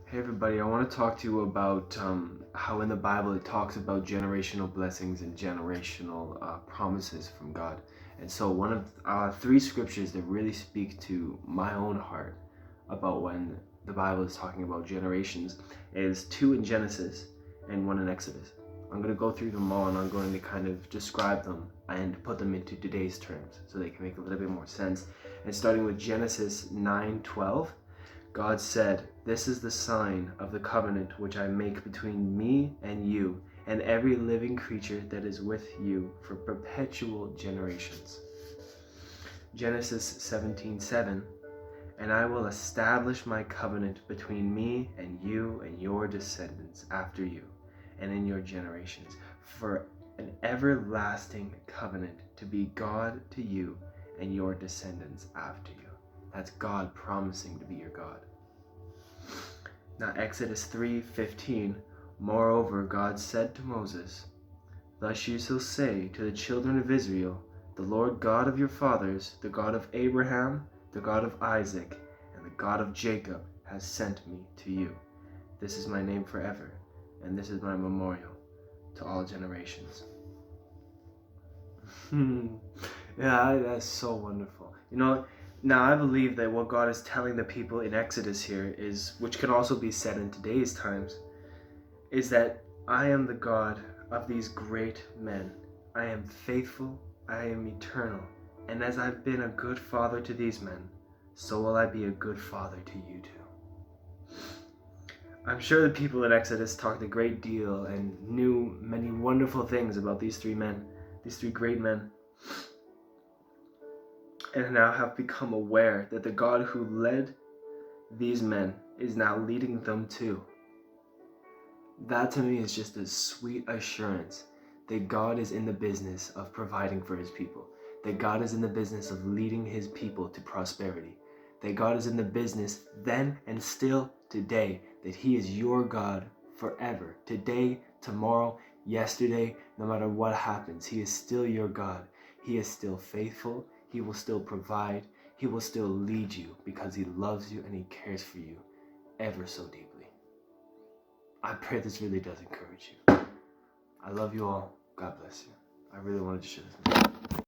Hey everybody, I want to talk to you about how in the Bible it talks about generational blessings and generational promises from God. And so one of three scriptures that really speak to my own heart about when the Bible is talking about generations is two in Genesis and one in Exodus. I'm going to go through them all and I'm going to kind of describe them and put them into today's terms so they can make a little bit more sense. And starting with Genesis 9:12. God said, "This is the sign of the covenant which I make between me and you and every living creature that is with you for perpetual generations." Genesis 17:7, "And I will establish my covenant between me and you and your descendants after you and in your generations for an everlasting covenant to be God to you and your descendants after you." That's God promising to be your God. Now Exodus 3:15, "Moreover God said to Moses, Thus you shall say to the children of Israel, The Lord God of your fathers, the God of Abraham, the God of Isaac, and the God of Jacob has sent me to you. This is my name forever, and this is my memorial to all generations." Yeah, that's so wonderful. Now I believe that what God is telling the people in Exodus here is, which can also be said in today's times, is that I am the God of these great men. I am faithful, I am eternal, and as I've been a good father to these men, so will I be a good father to you too. I'm sure the people in Exodus talked a great deal and knew many wonderful things about these three men, these three great men, and now have become aware that the God who led these men is now leading them too. That to me is just a sweet assurance that God is in the business of providing for his people, that God is in the business of leading his people to prosperity, that God is in the business then and still today, that he is your God forever, today, tomorrow, yesterday, no matter what happens, he is still your God. He is still faithful. He will still provide. He will still lead you because he loves you and he cares for you ever so deeply. I pray this really does encourage you. I love you all. God bless you. I really wanted to share this with you.